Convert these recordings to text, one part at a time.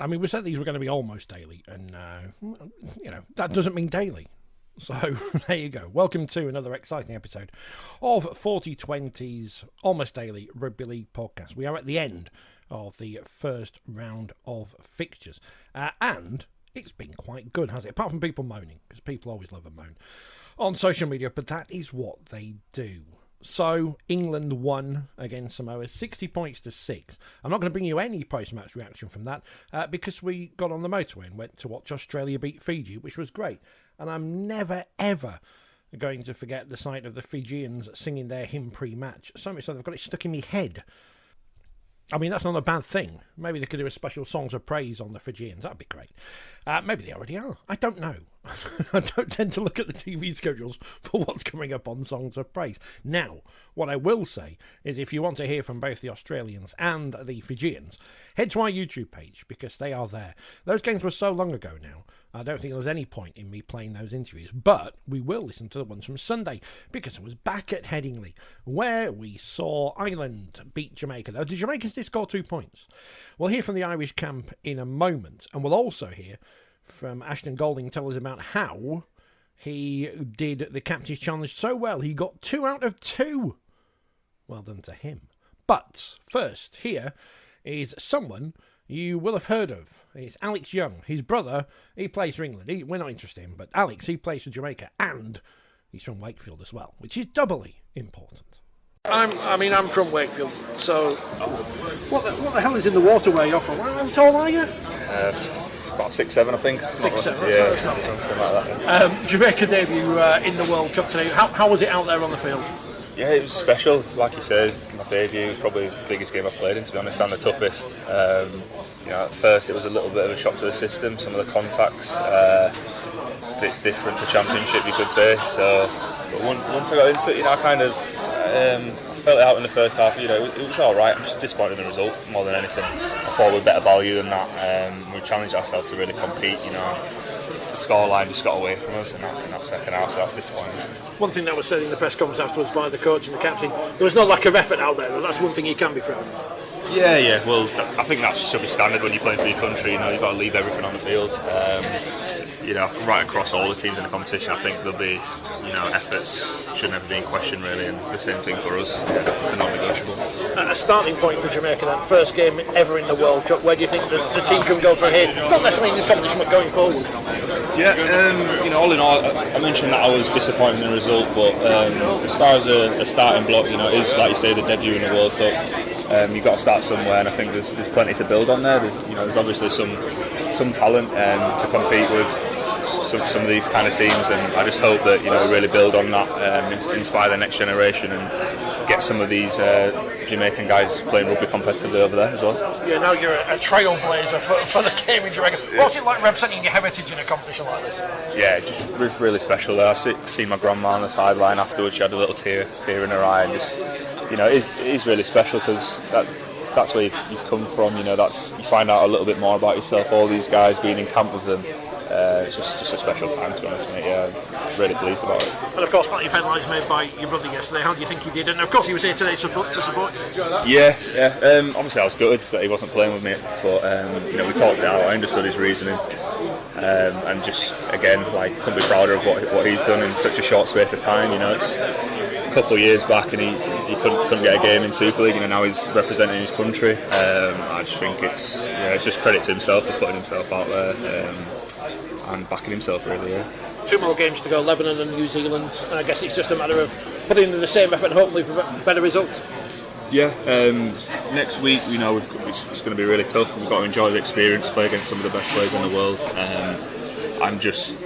I mean, we said these were going to be almost daily, and, that doesn't mean daily. So, there you go. Welcome to another exciting episode of 4020's Almost Daily Rugby League podcast. We are at the end of the first round of fixtures, and it's been quite good, hasn't it? Apart from people moaning, because people always love a moan on social media, but that is what they do. So, England won against Samoa, 60 points to 6. I'm not going to bring you any post-match reaction from that, because we got on the motorway and went to watch Australia beat Fiji, which was great. And I'm never, ever going to forget the sight of the Fijians singing their hymn pre-match. So much so they've got it stuck in my head. I mean, that's not a bad thing. Maybe they could do a special Songs of Praise on the Fijians. That'd be great. Maybe they already are. I don't know. I don't tend to look at the TV schedules for what's coming up on Songs of Praise. Now, what I will say is if you want to hear from both the Australians and the Fijians, head to our YouTube page because they are there. Those games were so long ago now, I don't think there's any point in me playing those interviews, but we will listen to the ones from Sunday because I was back at Headingley where we saw Ireland beat Jamaica. The Jamaicans did score 2 points. We'll hear from the Irish camp in a moment, and we'll also hear from Ashton Golding tell us about how he did the Captain's Challenge so well. He got 2 out of 2. Well done to him. But first, here is someone you will have heard of. It's Alex Young. His brother, he plays for England. We're not interested in him, but Alex, he plays for Jamaica, and he's from Wakefield as well, which is doubly important. I'm from Wakefield, so what the hell is in the water where you're from? How tall are you? About 6'7", I think. 6'7", yeah, something like that. Jamaica debut in the World Cup today. How was it out there on the field? Yeah, it was special. Like you said, my debut, probably the biggest game I've played in, to be honest, and the toughest. At first it was a little bit of a shock to the system. Some of the contacts, a bit different to Championship, you could say. So, but once I got into it, I kind of felt it out in the first half. It was all right. I'm just disappointed in the result more than anything. I thought we had better value than that. We challenged ourselves to really compete. The scoreline just got away from us in that second half, so that's disappointing. One thing that was said in the press conference afterwards by the coach and the captain, there was no lack of effort out there. That's one thing you can be proud of. Yeah. Well, I think that should be standard when you're playing for your country. You've got to leave everything on the field. Right across all the teams in the competition, I think there'll be, efforts should never be in question really, and the same thing for us. It's a non-negotiable. A starting point for Jamaica then, first game ever in the World Cup. Where do you think the team can go from here? Not necessarily in this competition, but going forward. Yeah, all in all, I mentioned that I was disappointed in the result, but as far as a starting block, it is like you say the debut in the World Cup. You've got to start somewhere, and I think there's plenty to build on there. There's obviously some talent to compete with some of these kind of teams, and I just hope that we really build on that, inspire the next generation, and get some of these Jamaican guys playing rugby competitively over there as well. Yeah, now you're a trailblazer for the game in Jamaica. What's it like representing your heritage in a competition like this? Yeah, just really special there. I see my grandma on the sideline afterwards. She had a little tear in her eye, and just it is really special because that's where you've come from. You find out a little bit more about yourself. All these guys being in camp with them. It's just a special time, to be honest, mate. Yeah, I'm really pleased about it. And of course, plenty of headlines made by your brother yesterday. How do you think he did? And of course, he was here today to support you. Yeah. Obviously, I was gutted that he wasn't playing with me, but we talked it out. I understood his reasoning, and just again, couldn't be prouder of what he's done in such a short space of time. It's a couple of years back, and he couldn't get a game in Super League, and now he's representing his country. I just think it's just credit to himself for putting himself out there. And backing himself really, yeah. 2 more games to go, Lebanon and New Zealand. I guess it's just a matter of putting in the same effort and hopefully for better results. Yeah, next week it's going to be really tough. We've got to enjoy the experience, play against some of the best players in the world, and just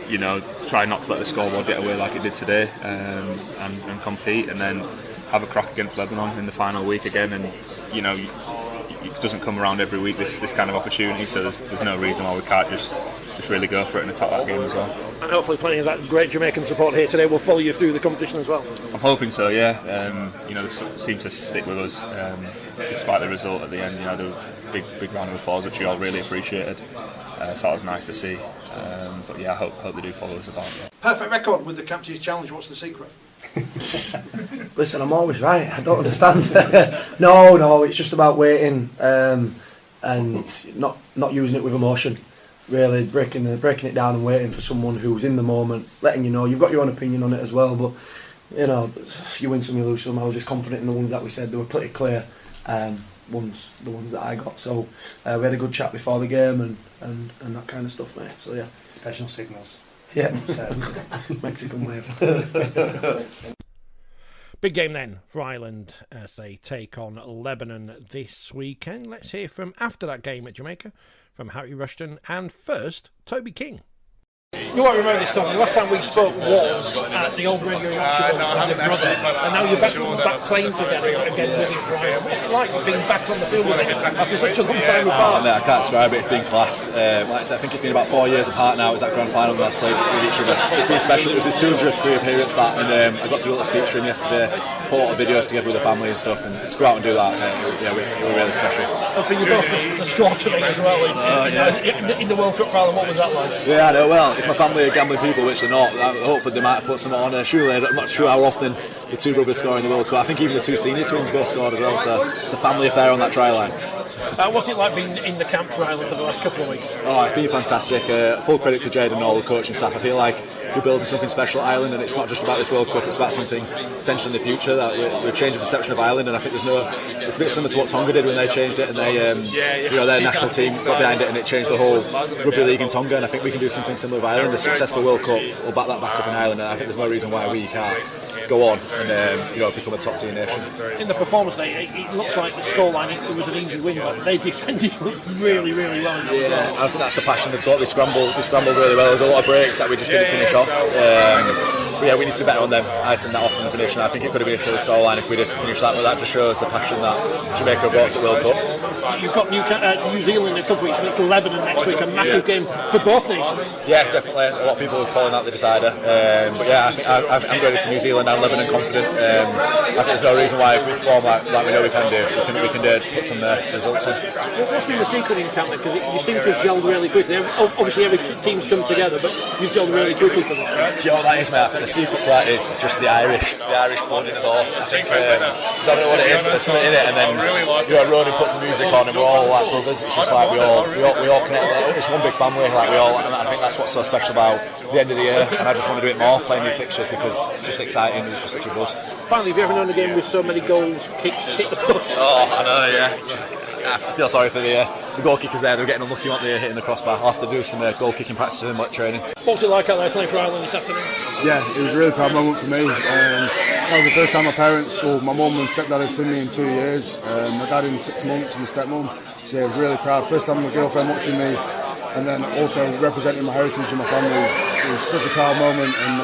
try not to let the scoreboard get away like it did today, and compete, and then have a crack against Lebanon in the final week again. And it doesn't come around every week, this kind of opportunity, so there's no reason why we can't just really go for it and attack that game as well. And hopefully plenty of that great Jamaican support here today will follow you through the competition as well. I'm hoping so, yeah. They seem to stick with us despite the result at the end. There was a big round of applause, which we all really appreciated. So that was nice to see. But yeah, I hope they do follow us about that. Perfect record with the Captain's Challenge. What's the secret? Listen, I'm always right. I don't understand. No, it's just about waiting. and not using it with emotion. Really breaking it down and waiting for someone who's in the moment, letting you know you've got your own opinion on it as well. But you know, you win some, you lose some. I was just confident in the ones that we said they were pretty clear. The ones that I got. So we had a good chat before the game and that kind of stuff, mate. So yeah, special signals. Yeah, Mexican wave. Big game then for Ireland as they take on Lebanon this weekend. Let's hear from after that game at Jamaica from Harry Rushton and first Toby King. You won't remember this, Tom. The last time we spoke was at the old Radio Yorkshire with your brother, and now you're back playing together again living for Ireland. What's it like being back on the field with it after such a long time apart? I can't describe it. It's been class. Like I said, I think it's been about 4 years apart now. It was that grand final we last played with each other. So it's been special. It was his 200th career appearance that, and I got to do a little speech for him yesterday. Put a lot of videos together with the family and stuff, and to go out and do that, it was really special. And for you both, the score today as well in the World Cup final, what was that like? Yeah, I know. Well, if my family are gambling people, which they're not, hopefully they might have put some on. Surely, I'm not sure how often the two brothers score in the World Cup. I think even the two senior twins both scored as well, so it's a family affair on that try line. What's it like being in the camp for Ireland for the last couple of weeks? Oh, it's been fantastic. Full credit to Jade and all the coaching staff. I feel like we're building something special at Ireland, and it's not just about this World Cup, it's about something potential in the future. That we're changing the perception of Ireland, and I think it's a bit similar to what Tonga did when they changed it, and they their national team got behind it, and it changed the whole rugby league in Tonga. And I think we can do something similar with Ireland. A successful World Cup will back that back up in Ireland, and I think there's no reason why we can't go on and become a top tier nation. In the performance day, it looks like the scoreline it was an easy win, but they defended really well. Yeah, I think that's the passion they've got. They scrambled really well. There's a lot of breaks that we just didn't finish off. But yeah, we need to be better on them, icing that off in the finish, and I think it could have been a silly scoreline if we did finish that, but that just shows the passion that Jamaica brought to the World Cup. You've got New Zealand in a couple of weeks, and it's Lebanon next week, a massive game for both nations. Yeah, definitely. A lot of people are calling that the decider. But yeah, I'm going to New Zealand and Lebanon confident. I think there's no reason why if we perform like we know we can do, we can put some results in. What's been the secret in camp? Because you seem to have gelled really quickly. Obviously, every team's come together, but you've gelled really quickly for them. Do you know what that is, mate? I think the secret to that is just the Irish blood in us all. I think I don't know what it is, but there's something in it. And then Ronan puts the music on, and we're all like brothers. It's just like we all connect. It's one big family. Like we all, and I think that's what's so special about the end of the year. And I just want to do it more, playing these fixtures, because it's just exciting. It's just such a buzz. Finally, have you ever known a game with so many goals, kicks, hit the post? Oh, I know, yeah. I feel sorry for the goal kickers there. They're getting unlucky, aren't they, hitting the crossbar. I'll have to do some goal kicking practice and training. What's it like out there playing for Ireland this afternoon? Yeah, it was a really proud moment for me. That was the first time my mum and stepdad had seen me in 2 years. My dad in 6 months and my stepmum. So yeah, I was really proud. First time my girlfriend watching me, and then also representing my heritage and my family. It was such a proud moment, and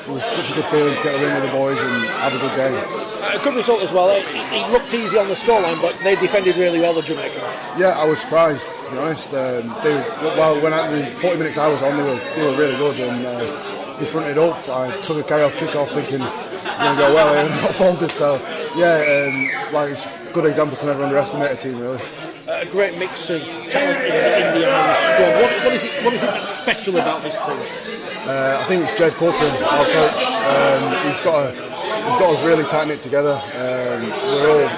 it was such a good feeling to get the win with the boys and have a good game. A good result as well. It looked easy on the scoreline, but they defended really well, the Jamaicans. Yeah, I was surprised, to be honest. When the 40 minutes I was on, they were really good, and they fronted up. I took a carry-off kick-off thinking I'm going to go well here and not folded. So yeah, it's a good example to never underestimate a team, really. A great mix of talent in the Irish squad. What is it that's special about this team? I think it's Jed Corcoran, our coach. He's got us really tight knit together. We're all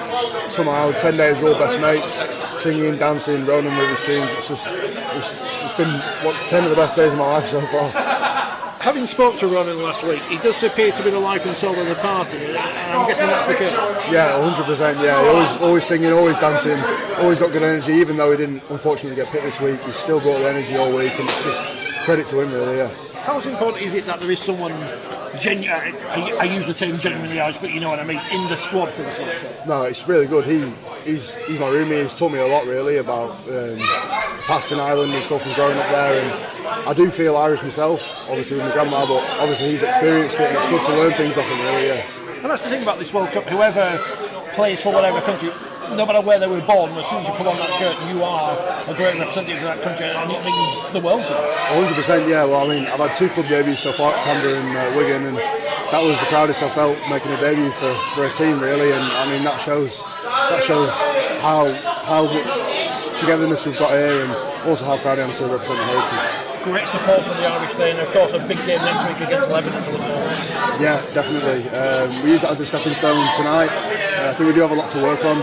somehow 10 days we're all best mates, singing, dancing, Ronan with his teams. It's been 10 of the best days of my life so far. Having spoke to Ronan last week, he does appear to be the life and soul of the party, and I'm guessing that's the case. Yeah, 100%. Yeah, always singing, always dancing, always got good energy. Even though he didn't unfortunately get picked this week, he's still brought the energy all week, and it's just credit to him, really. Yeah. How important is it that there is someone genuine? I use the term genuinely Irish, but you know what I mean, in the squad for this World Cup? No, it's really good. He's my roomie. He's taught me a lot, really, about past in Ireland and stuff, and growing up there. And I do feel Irish myself, obviously with my grandma, but obviously he's experienced it, and it's good to learn things off him, really. Yeah. And that's the thing about this World Cup. Whoever plays for whatever country, no matter where they were born, as soon as you put on that shirt, you are a great representative of that country, and it means the world to you. 100%, yeah. Well, I mean, I've had 2 club debuts so far at Canberra and Wigan, and that was the proudest I felt making a debut for a team, really. And I mean, that shows how much togetherness we've got here, and also how proud I am to represent the heritage. Great support from the Irish there, and of course a big game next week against Lebanon. Yeah, definitely. We use that as a stepping stone tonight. I think we do have a lot to work on,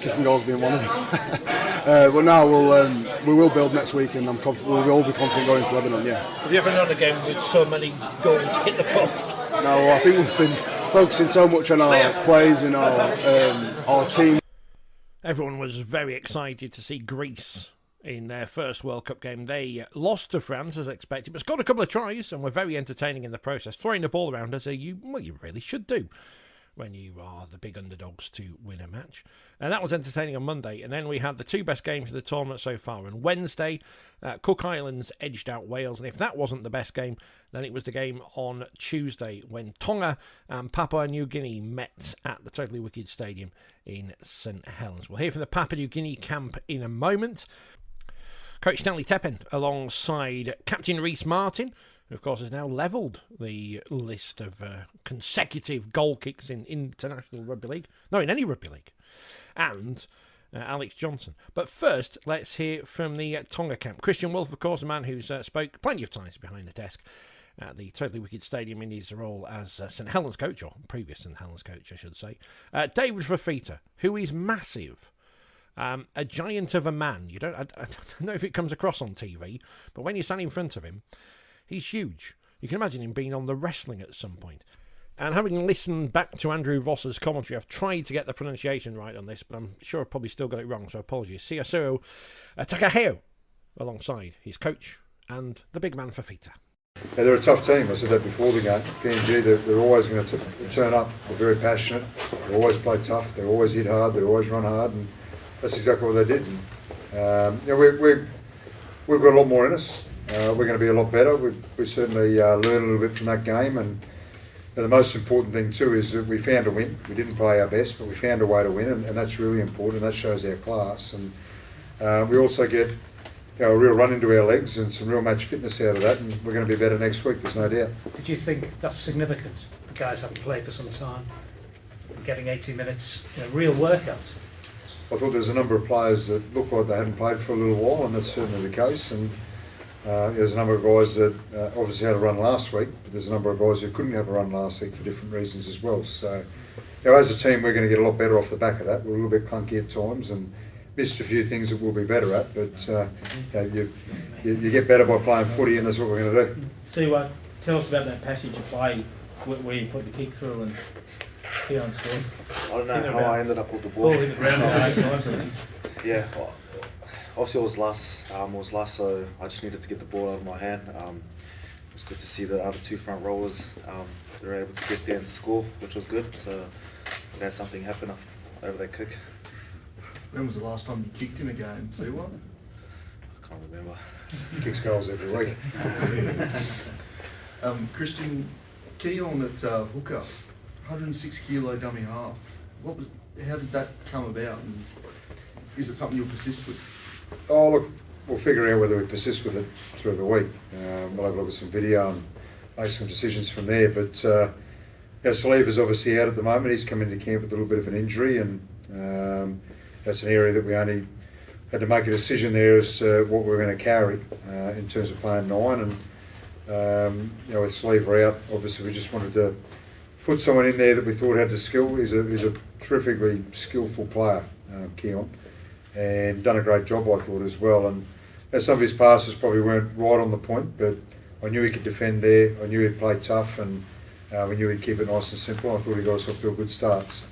kicking goals being one of them. Well, now we will build next week, and we will all be confident going to Lebanon. Yeah. Have you ever known a game with so many goals hit the post? No, I think we've been focusing so much on our plays and our team. Everyone was very excited to see Greece in their first World Cup game. They lost to France as expected, but scored a couple of tries and were very entertaining in the process, throwing the ball around as you really should do when you are the big underdogs to win a match. And that was entertaining on Monday. And then we had the two best games of the tournament so far. On Wednesday, Cook Islands edged out Wales. And if that wasn't the best game, then it was the game on Tuesday when Tonga and Papua New Guinea met at the Totally Wicked Stadium in St Helens. We'll hear from the Papua New Guinea camp in a moment. Coach Stanley Teppen alongside Captain Rhys Martin, who of course has now levelled the list of consecutive goal kicks in international rugby league. No, in any rugby league. And Alex Johnson. But first, let's hear from the Tonga camp. Christian Wolfe, of course, a man who's spoke plenty of times behind the desk at the Totally Wicked Stadium in his role as St Helens coach, or previous St Helens coach, I should say. David Fafita, who is massive. A giant of a man. I don't know if it comes across on TV, but when you stand in front of him, he's huge. You can imagine him being on the wrestling at some point. And having listened back to Andrew Voss's commentary, I've tried to get the pronunciation right on this, but I'm sure I've probably still got it wrong, so apologies. Siasuro Takaheo alongside his coach and the big man Fafita. Yeah, they're a tough team. I said that before the game. PNG, they're always going to turn up. They're very passionate. They always play tough. They always hit hard. They always run hard. And that's exactly what they did. And, we've got a lot more in us. We're going to be a lot better. We certainly learned a little bit from that game. And the most important thing too is that we found a win. We didn't play our best, but we found a way to win, and that's really important. That shows our class. And we also get a real run into our legs and some real match fitness out of that, and we're going to be better next week, there's no doubt. Did you think that's significant? The guys haven't played for some time, getting 80 minutes, real workout. I thought there was a number of players that looked like they hadn't played for a little while, and that's certainly the case. And there's a number of guys that obviously had a run last week, but there's a number of guys who couldn't have a run last week for different reasons as well. So as a team, we're going to get a lot better off the back of that. We're a little bit clunky at times and missed a few things that we'll be better at, but you get better by playing footy, and that's what we're going to do. So tell us about that passage of play where you put the kick through and Keon scored. I don't know how I ended up with the ball. Hit the ground 8 times, I think. Yeah, well, obviously it was last, so I just needed to get the ball out of my hand. It was good to see the other two front rowers. They were able to get there and score, which was good. So we had something happen over that kick. When was the last time you kicked in a game? 2-1? I can't remember. He kicks goals every week. Christian, Keon at hooker, 106 kilo dummy half. How did that come about, and is it something you'll persist with? Oh look, we'll figure out whether we persist with it through the week. We'll have a look at some video and make some decisions from there. But Sleeve is obviously out at the moment. He's come into camp with a little bit of an injury, and that's an area that we only had to make a decision there as to what we're going to carry in terms of playing 9. And with Sleever out, obviously we just wanted to put someone in there that we thought had the skill. He's a terrifically skillful player, Keon, and done a great job, I thought, as well. And some of his passes probably weren't right on the point, but I knew he could defend there. I knew he'd play tough, and we knew he'd keep it nice and simple. I thought he got us off to a good start.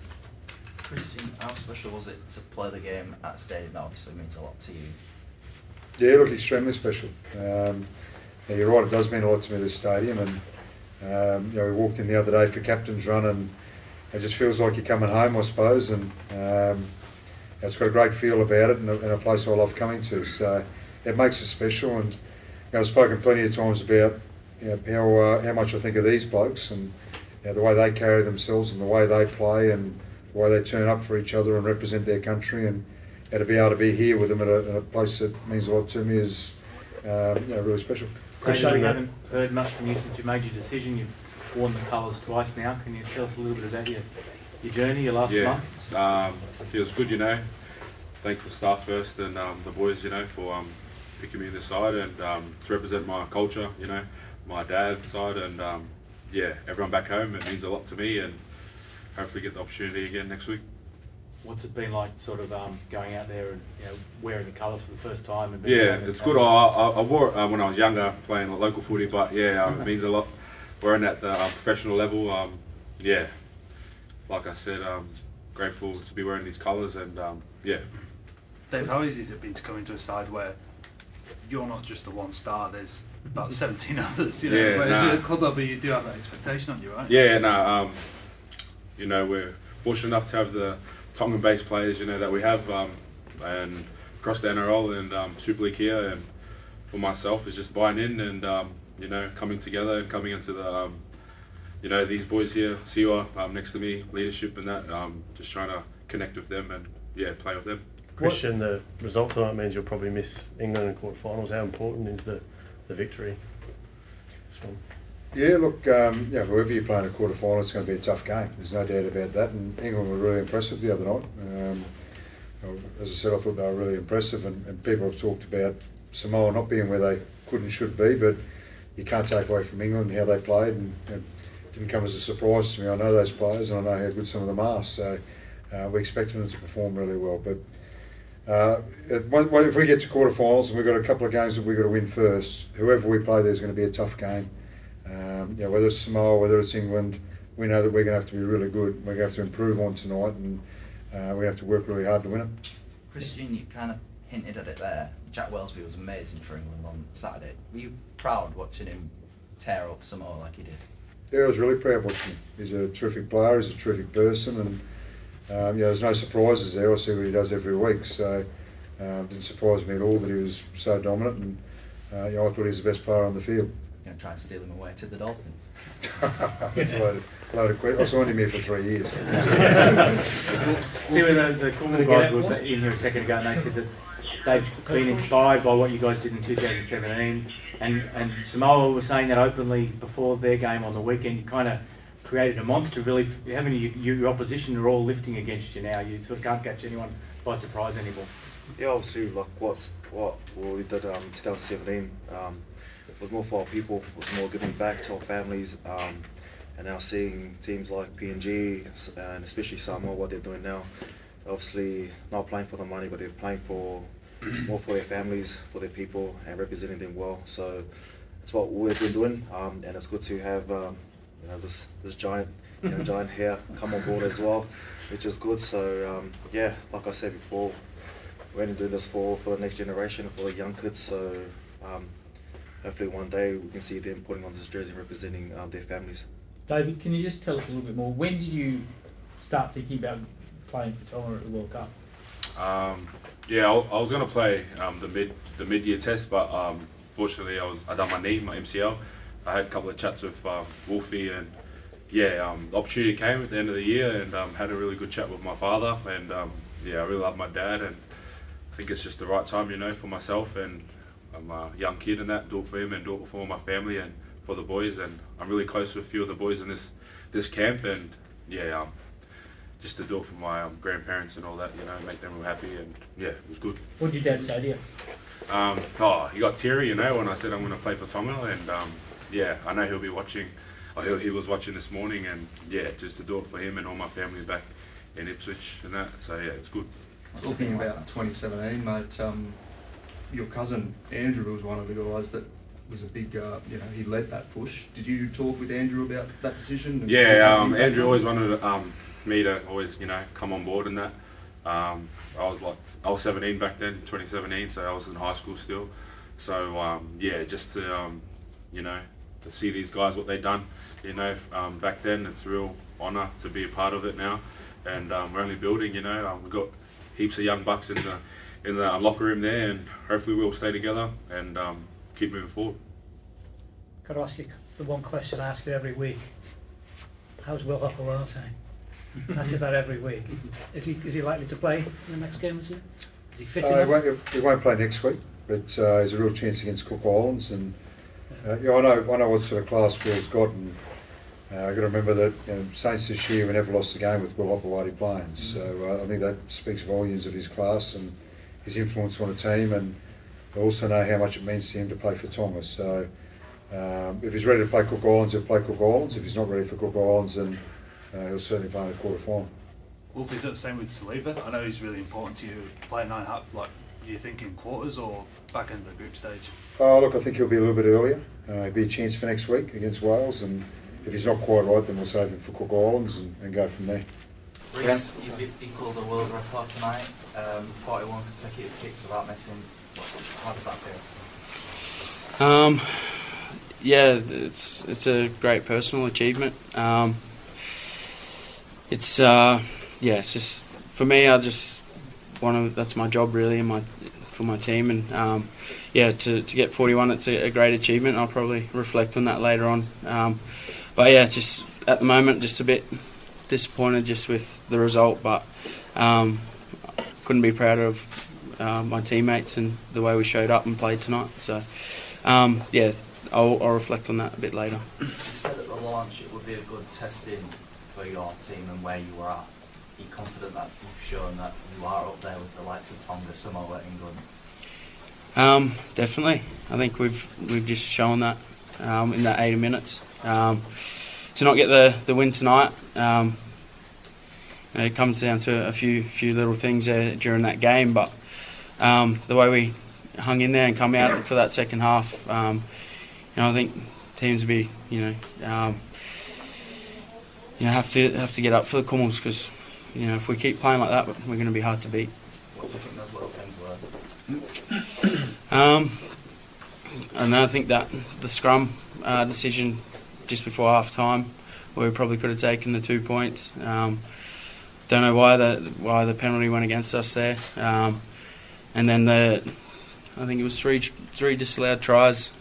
Christian, how special was it to play the game at a stadium that obviously means a lot to you? Yeah, look, extremely special. You're right, it does mean a lot to me, this stadium. And we walked in the other day for captain's run, and it just feels like you're coming home, I suppose. And it's got a great feel about it, and a place I love coming to. So it makes it special. And I've spoken plenty of times about how much I think of these blokes, and the way they carry themselves, and the way they play, and the way they turn up for each other and represent their country. And to be able to be here with them at a place that means a lot to me is really special. Appreciate we haven't heard much from you since you made your decision. You've worn the colours twice now. Can you tell us a little bit about your journey, your last month? It feels good, Thank the staff first and the boys, for picking me in this side and to represent my culture, my dad's side, and everyone back home. It means a lot to me, and hopefully get the opportunity again next week. What's it been like, sort of going out there and wearing the colours for the first time? And Yeah, it's good. I wore it when I was younger, playing like local footy, but yeah, it means a lot. Wearing at the professional level, yeah, like I said, grateful to be wearing these colours, and yeah. Dave, how easy has it been to come into a side where you're not just the one star, there's about 17 others, Yeah, whereas nah. at a club level you do have that expectation on you, right? Yeah, no, we're fortunate enough to have the Tongan-based players, that we have, and across the NRL and Super League here, and for myself, is just buying in and, coming together and coming into the, these boys here, Siwa, next to me, leadership and that, just trying to connect with them and, play with them. Christian, the result tonight means you'll probably miss England in quarterfinals. How important is the victory? This one? Yeah, look, whoever you play in a quarter-final, it's going to be a tough game. There's no doubt about that. And England were really impressive the other night. As I said, I thought they were really impressive. And people have talked about Samoa not being where they could and should be, but you can't take away from England how they played. And it didn't come as a surprise to me. I know those players, and I know how good some of them are. So we expect them to perform really well. But if we get to quarterfinals and we've got a couple of games that we've got to win first, whoever we play, there's going to be a tough game. Whether it's Samoa, whether it's England, we know that we're going to have to be really good. We're going to have to improve on tonight, and we have to work really hard to win it. Christian, you kind of hinted at it there. Jack Wellesby was amazing for England on Saturday. Were you proud watching him tear up Samoa like he did? Yeah, I was really proud watching him. He's a terrific player, he's a terrific person, and there's no surprises there. I see what he does every week, so it didn't surprise me at all that he was so dominant, and I thought he was the best player on the field. You're going to try and steal him away to the Dolphins? It's a load of questions. I signed him here for 3 years. See, when the Tonga guys were in here a second ago, and they said that they've been inspired by what you guys did in 2017, and Samoa was saying that openly before their game on the weekend. You kind of created a monster, really. Having your opposition are all lifting against you now. You sort of can't catch anyone by surprise anymore. Yeah, obviously, like what we did 2017 was more for our people, was more giving back to our families, and now seeing teams like PNG and especially Samoa, what they're doing now, obviously not playing for the money, but they're playing more for their families, for their people, and representing them well. So that's what we've been doing, and it's good to have this giant giant hair come on board as well, which is good. So like I said before, we're going to do this for the next generation, for the young kids. So hopefully one day we can see them putting on this jersey and representing their families. David, can you just tell us a little bit more? When did you start thinking about playing for Tonga at the World Cup? I was going to play the mid-year test, but fortunately I done my knee, my MCL. I had a couple of chats with Wolfie, and the opportunity came at the end of the year, and had a really good chat with my father, and I really love my dad, and I think it's just the right time, for myself, and I'm a young kid and that, do it for him and do it for my family and for the boys, and I'm really close with a few of the boys in this camp, and just to do it for my grandparents and all that, make them real happy, and it was good. What did your dad say to you? He got teary, when I said I'm going to play for Tonga, and I know he'll be watching. He was watching this morning, and just to do it for him and all my family back in Ipswich and that, so it's good. Talking about 2017, mate, your cousin Andrew was one of the guys that was a big, he led that push. Did you talk with Andrew about that decision? Andrew always wanted me to always, come on board and that. I was 17 back then, 2017, so I was in high school still. So just to, to see these guys, what they've done, back then, it's a real honour to be a part of it now. And we're only building, we've got heaps of young bucks in the locker room there, and hopefully we'll stay together and keep moving forward. Could I ask you the one question I ask you every week? How's Will Hopoate? I ask you that every week. Is he likely to play in the next game? Is he fit enough? He won't play next week, but there's a real chance against Cook Islands, and I know what sort of class Will's got, and I've got to remember that Saints this year we never lost a game with Will Hopoate playing, so I think that speaks volumes of his class and his influence on the team, and I also know how much it means to him to play for Tonga. So if he's ready to play Cook Islands, he'll play Cook Islands. If he's not ready for Cook Islands, then he'll certainly play in the quarter final. Wolf, is it the same with Saliva? I know he's really important to you. Playing 9 half, like, do you think in quarters or back in the group stage? Oh, look, I think he'll be a little bit earlier. It'll be a chance for next week against Wales, and if he's not quite right, then we'll save him for Cook Islands and go from there. Reece, you've equalled the world record tonight. 41 consecutive kicks without missing. How does that feel? Yeah, it's a great personal achievement. It's just for me. I just that's my job really, for my team, and to get 41, it's a great achievement. I'll probably reflect on that later on. But yeah, just at the moment, just a bit disappointed just with the result, but couldn't be prouder of my teammates and the way we showed up and played tonight. So I'll reflect on that a bit later. You said at the launch it would be a good testing for your team and where you were at. Are you confident that you've shown that you are up there with the likes of Tonga, Samoa, England? Definitely. I think we've just shown that in that 80 minutes. To not get the win tonight, it comes down to a few little things there during that game, but the way we hung in there and come out for that second half, I think teams will be have to get up for the Cummels, because if we keep playing like that, we're going to be hard to beat. What do you think those little things were? And I think that the scrum decision just before half time, where we probably could have taken the 2 points. Don't know why the penalty went against us there. And then I think it was three disallowed tries.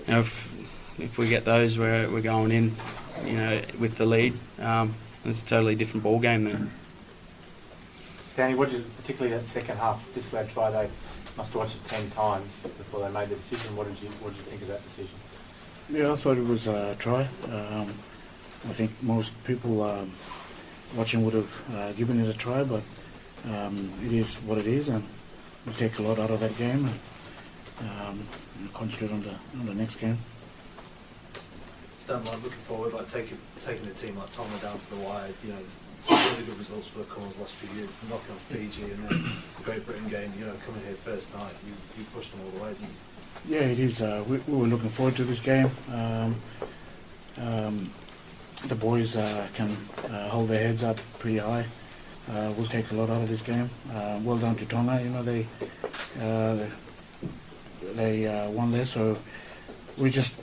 If we get those, we're going in, with the lead. It's a totally different ball game then. Stanley, particularly that second half disallowed try, they must have watched it 10 times before they made the decision. What did you think of that decision? Yeah, I thought it was a try. I think most people watching would have given it a try, but it is what it is, and we take a lot out of that game and concentrate on the next game. Stan, looking forward, taking a team like Tonga down to the wire, some really good results for the Cummels last few years, knocking off Fiji, and then the Great Britain game, coming here first night, you pushed them all the way, didn't you? Yeah, it is. We were looking forward to this game. The boys can hold their heads up pretty high. We'll take a lot out of this game. Well done to Tonga. They won there, so we just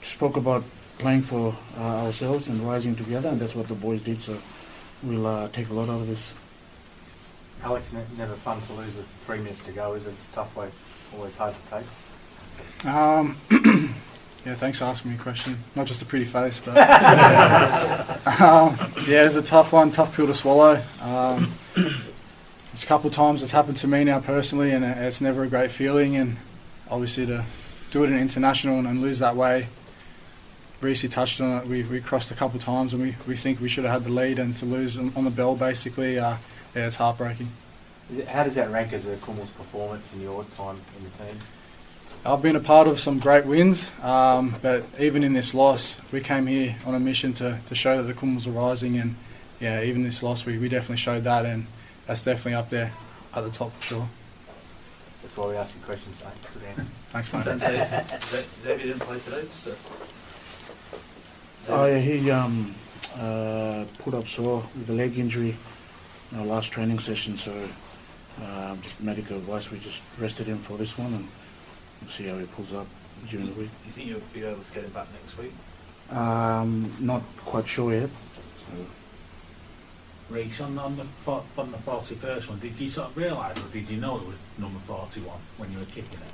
spoke about playing for ourselves and rising together, and that's what the boys did. So we'll take a lot out of this. Alex, never fun to lose with 3 minutes to go, is it? It's a tough way, always hard to take. Yeah, thanks for asking me a question. Not just a pretty face, but yeah, it's a tough one, tough pill to swallow. It's a couple of times it's happened to me now personally, and it's never a great feeling. And obviously to do it in international and lose that way, Reece touched on it. We crossed a couple of times, and we think we should have had the lead, and to lose on the bell basically, yeah, it's heartbreaking. How does that rank as a Cummels performance in your time in the team? I've been a part of some great wins, but even in this loss, we came here on a mission to show that the Cummels are rising, and yeah, even this loss, we definitely showed that, and that's definitely up there at the top for sure. That's why we ask you questions, mate. Good answer. Thanks, mate. Xavier didn't play today, so. Oh yeah, he put up sore with a leg injury in our last training session, so just medical advice, we just rested him for this one, and we'll see how he pulls up during the week. Do you think you'll be able to get him back next week? Not quite sure yet. So. Reece, on the 41st one, did you sort of realise, or did you know it was number 41 when you were kicking it?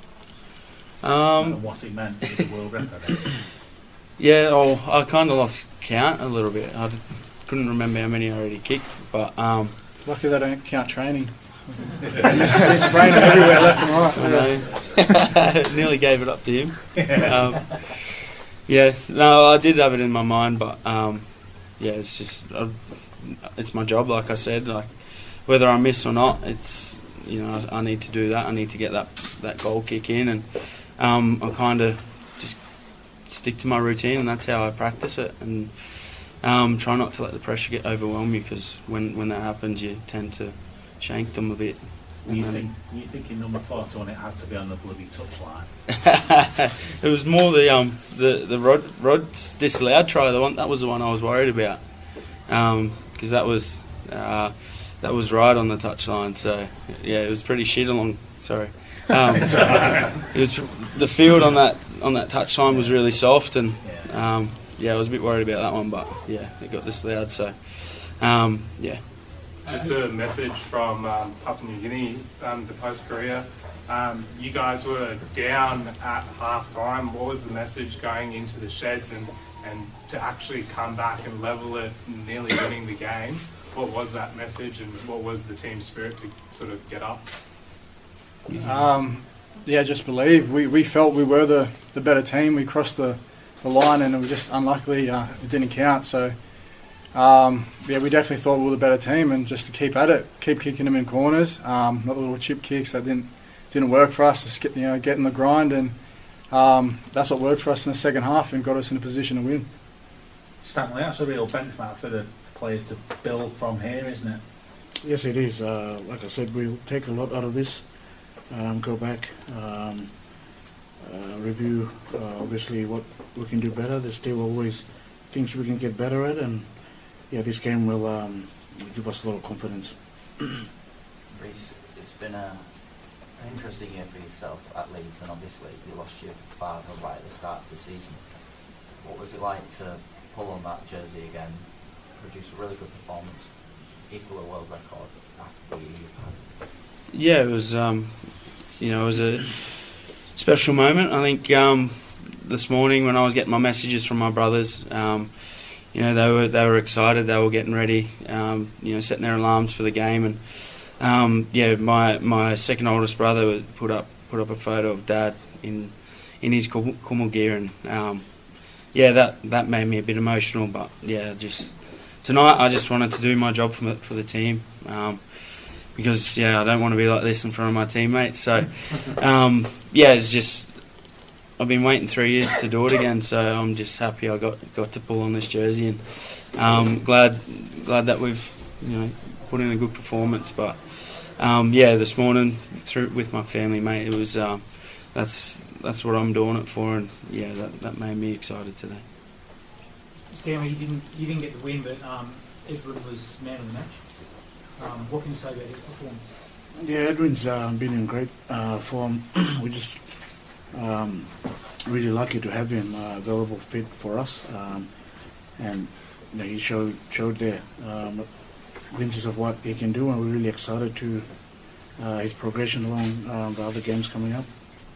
And what it meant for the world record? Yeah, I kind of lost count a little bit. I couldn't remember how many I already kicked, but lucky they don't count training. He's spraying it everywhere, left and right. I know. Nearly gave it up to him. Yeah, no, I did have it in my mind, but yeah, it's just it's my job. Like I said, like whether I miss or not, it's I need to do that. I need to get that goal kick in, and I kind of just stick to my routine, and that's how I practice it. And try not to let the pressure overwhelm you, because when that happens, you tend to shank them a bit. Were you thinking number 41, it had to be on the bloody touchline? It was more the Rod's disallowed try. That was the one I was worried about, because that was right on the touchline. So yeah, it was pretty shit along. Sorry. It was the field on that touchline was really soft, and I was a bit worried about that one, but yeah, it got disallowed. So yeah. Just a message from Papua New Guinea, the post-career. You guys were down at half-time. What was the message going into the sheds, and to actually come back and level it, nearly winning the game? What was that message, and what was the team spirit to sort of get up? Just believe. We felt we were the better team. We crossed the line, and it was just unluckily it didn't count. So we definitely thought we were the better team, and just to keep at it, keep kicking them in corners, not the little chip kicks that didn't work for us. Just get in the grind, and that's what worked for us in the second half and got us in a position to win. Stanley, that's a real benchmark for the players to build from here, isn't it? Yes, it is. Like I said, we'll take a lot out of this. Go back, review obviously what we can do better. There's still always things we can get better at, and this game will give us a lot of confidence. Reece, it's been an interesting year for yourself at Leeds, and obviously you lost your father right at the start of the season. What was it like to pull on that jersey again, produce a really good performance, equal a world record after the year you've had? Yeah, it was it was a special moment. I think this morning when I was getting my messages from my brothers, they were excited. They were getting ready, setting their alarms for the game, and my second oldest brother put up a photo of Dad in his Kumul gear, and that made me a bit emotional. But just tonight I just wanted to do my job for the team. Because I don't want to be like this in front of my teammates. So it's just I've been waiting 3 years to do it again. So I'm just happy I got to pull on this jersey, and glad that we've put in a good performance. But this morning with my family, mate, it was that's what I'm doing it for, and that made me excited today. Scammer, you didn't get the win, but everyone was man of the match. What can you say about his performance? Yeah, Edwin's been in great form. We're just really lucky to have him available fit for us, and he showed there glimpses of what he can do, and we're really excited to his progression along the other games coming up.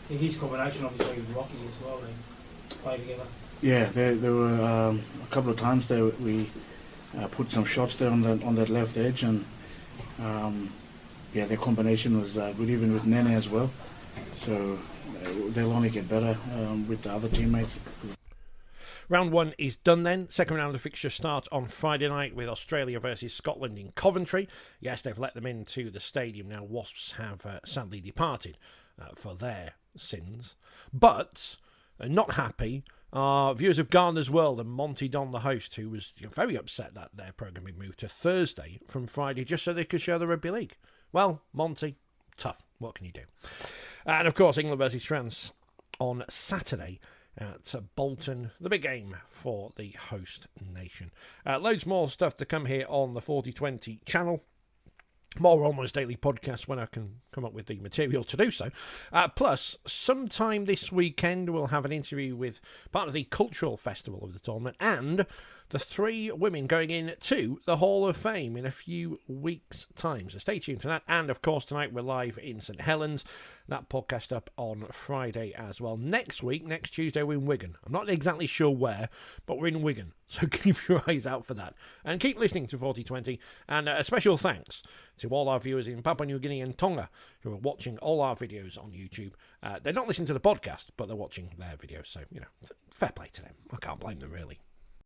His combination obviously with Rocky as well, they play together. Yeah, there were a couple of times there we put some shots there on that left edge, and their combination was good, even with Nene as well. So they'll only get better with the other teammates. Round one is done then. Second round of fixture starts on Friday night with Australia versus Scotland in Coventry. Yes, they've let them into the stadium now. Wasps have sadly departed for their sins. But not happy are viewers of Gardener's World and Monty Don, the host, who was very upset that their programme had moved to Thursday from Friday just so they could show the Rugby League. Well, Monty, tough. What can you do? And of course, England versus France on Saturday at Bolton, the big game for the host nation. Loads more stuff to come here on the Forty20 channel. More Almost Daily podcasts when I can come up with the material to do so. Plus, sometime this weekend we'll have an interview with part of the cultural festival of the tournament and the 3 women going in to the Hall of Fame in a few weeks' time. So stay tuned for that. And of course, tonight we're live in St Helens. That podcast up on Friday as well. Next Tuesday, we're in Wigan. I'm not exactly sure where, but we're in Wigan. So keep your eyes out for that. And keep listening to Forty20. And a special thanks to all our viewers in Papua New Guinea and Tonga who are watching all our videos on YouTube. They're not listening to the podcast, but they're watching their videos. So, fair play to them. I can't blame them, really.